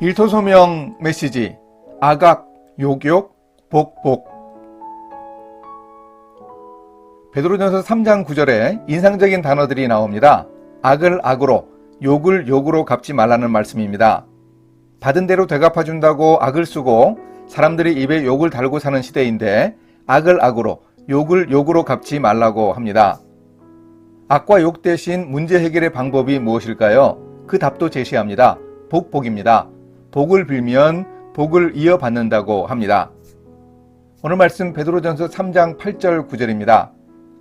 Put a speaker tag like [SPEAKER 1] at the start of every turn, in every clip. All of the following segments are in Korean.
[SPEAKER 1] 일토소명 메시지 아각, 욕욕, 복복. 베드로전서 3장 9절에 인상적인 단어들이 나옵니다. 악을 악으로, 욕을 욕으로 갚지 말라는 말씀입니다. 받은 대로 되갚아준다고 악을 쓰고 사람들이 입에 욕을 달고 사는 시대인데 악을 악으로, 욕을 욕으로 갚지 말라고 합니다. 악과 욕 대신 문제 해결의 방법이 무엇일까요? 그 답도 제시합니다. 복복입니다. 복을 빌면 복을 이어받는다고 합니다. 오늘 말씀 베드로전서 3장 8절 9절입니다.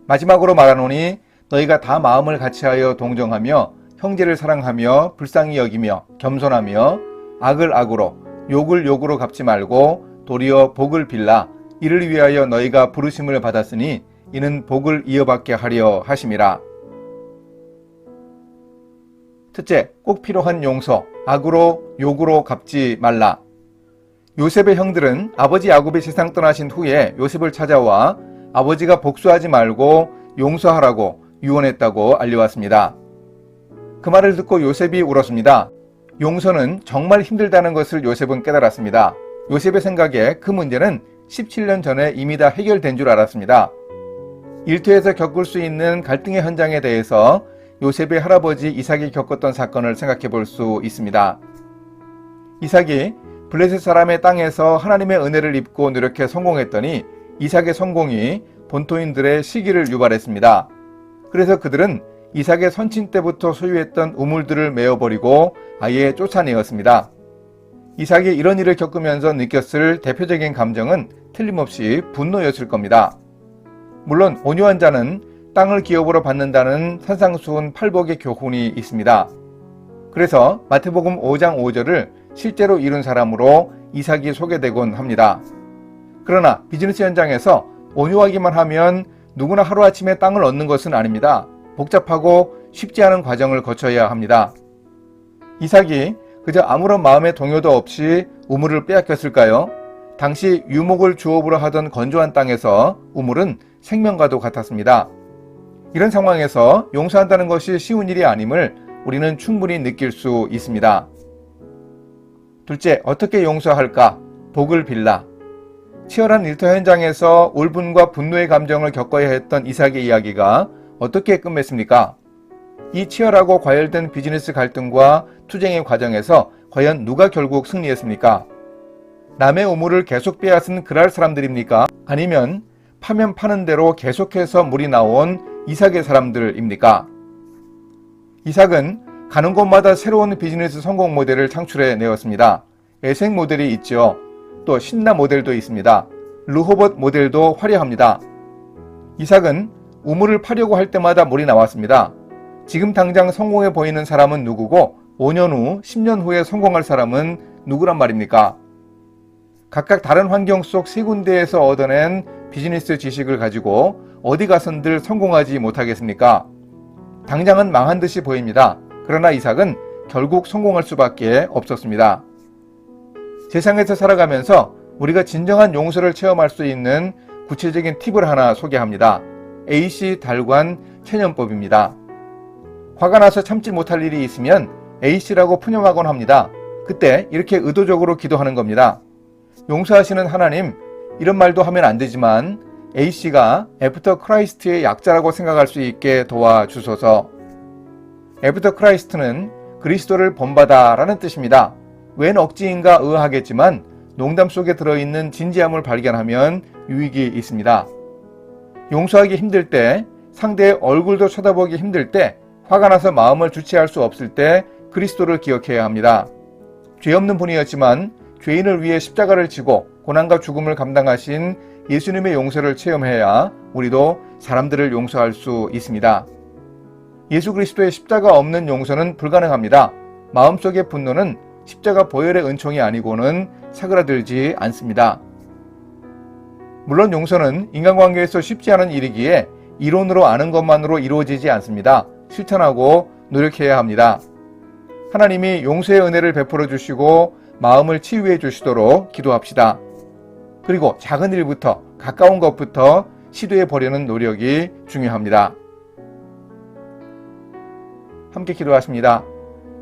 [SPEAKER 1] 마지막으로 말하노니 너희가 다 마음을 같이하여 동정하며 형제를 사랑하며 불쌍히 여기며 겸손하며 악을 악으로 욕을 욕으로 갚지 말고 도리어 복을 빌라. 이를 위하여 너희가 부르심을 받았으니 이는 복을 이어받게 하려 하심이라. 첫째, 꼭 필요한 용서, 악으로 욕으로 갚지 말라. 요셉의 형들은 아버지 야곱이 세상 떠나신 후에 요셉을 찾아와 아버지가 복수하지 말고 용서하라고 유언했다고 알려왔습니다. 그 말을 듣고 요셉이 울었습니다. 용서는 정말 힘들다는 것을 요셉은 깨달았습니다. 요셉의 생각에 그 문제는 17년 전에 이미 다 해결된 줄 알았습니다. 일터에서 겪을 수 있는 갈등의 현장에 대해서 요셉의 할아버지 이삭이 겪었던 사건을 생각해 볼 수 있습니다. 이삭이 블레셋 사람의 땅에서 하나님의 은혜를 입고 노력해 성공했더니 이삭의 성공이 본토인들의 시기를 유발했습니다. 그래서 그들은 이삭의 선친 때부터 소유했던 우물들을 메어버리고 아예 쫓아내었습니다. 이삭이 이런 일을 겪으면서 느꼈을 대표적인 감정은 틀림없이 분노였을 겁니다. 물론 온유한 자는 땅을 기업으로 받는다는 산상수훈 팔복의 교훈이 있습니다. 그래서 마태복음 5장 5절을 실제로 이룬 사람으로 이삭이 소개되곤 합니다. 그러나 비즈니스 현장에서 온유하기만 하면 누구나 하루아침에 땅을 얻는 것은 아닙니다. 복잡하고 쉽지 않은 과정을 거쳐야 합니다. 이삭이 그저 아무런 마음의 동요도 없이 우물을 빼앗겼을까요? 당시 유목을 주업으로 하던 건조한 땅에서 우물은 생명과도 같았습니다. 이런 상황에서 용서한다는 것이 쉬운 일이 아님을 우리는 충분히 느낄 수 있습니다. 둘째, 어떻게 용서할까? 복을 빌라. 치열한 일터 현장에서 울분과 분노의 감정을 겪어야 했던 이삭의 이야기가 어떻게 끝맺습니까? 이 치열하고 과열된 비즈니스 갈등과 투쟁의 과정에서 과연 누가 결국 승리했습니까? 남의 우물을 계속 빼앗은 그랄 사람들입니까? 아니면 파면 파는 대로 계속해서 물이 나온 이삭의 사람들입니까? 이삭은 가는 곳마다 새로운 비즈니스 성공 모델을 창출해 내었습니다. 에색 모델이 있죠. 또 신나 모델도 있습니다. 르호봇 모델도 화려합니다. 이삭은 우물을 파려고 할 때마다 물이 나왔습니다. 지금 당장 성공해 보이는 사람은 누구고 5년 후, 10년 후에 성공할 사람은 누구란 말입니까? 각각 다른 환경 속 세 군데에서 얻어낸 비즈니스 지식을 가지고 어디 가선들 성공하지 못하겠습니까? 당장은 망한 듯이 보입니다. 그러나 이삭은 결국 성공할 수밖에 없었습니다. 세상에서 살아가면서 우리가 진정한 용서를 체험할 수 있는 구체적인 팁을 하나 소개합니다. AC 달관 체념법입니다. 화가 나서 참지 못할 일이 있으면 AC라고 푸념하곤 합니다. 그때 이렇게 의도적으로 기도하는 겁니다. 용서하시는 하나님, 이런 말도 하면 안 되지만 A씨가 애프터 크라이스트의 약자라고 생각할 수 있게 도와주소서. 애프터 크라이스트는 그리스도를 본받아 라는 뜻입니다. 웬 억지인가 의아하겠지만 농담 속에 들어있는 진지함을 발견하면 유익이 있습니다. 용서하기 힘들 때, 상대의 얼굴도 쳐다보기 힘들 때, 화가 나서 마음을 주체할 수 없을 때 그리스도를 기억해야 합니다. 죄 없는 분이었지만 죄인을 위해 십자가를 지고 고난과 죽음을 감당하신 예수님의 용서를 체험해야 우리도 사람들을 용서할 수 있습니다. 예수 그리스도의 십자가 없는 용서는 불가능합니다. 마음속의 분노는 십자가 보혈의 은총이 아니고는 사그라들지 않습니다. 물론 용서는 인간관계에서 쉽지 않은 일이기에 이론으로 아는 것만으로 이루어지지 않습니다. 실천하고 노력해야 합니다. 하나님이 용서의 은혜를 베풀어 주시고 마음을 치유해 주시도록 기도합시다. 그리고 작은 일부터, 가까운 것부터 시도해 보려는 노력이 중요합니다. 함께 기도하십니다.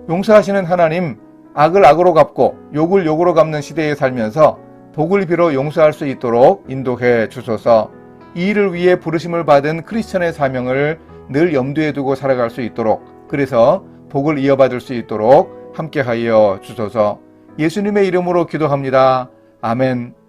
[SPEAKER 1] 용서하시는 하나님, 악을 악으로 갚고 욕을 욕으로 갚는 시대에 살면서 복을 빌어 용서할 수 있도록 인도해 주소서. 이 일을 위해 부르심을 받은 크리스천의 사명을 늘 염두에 두고 살아갈 수 있도록, 그래서 복을 이어받을 수 있도록 함께하여 주소서. 예수님의 이름으로 기도합니다. 아멘.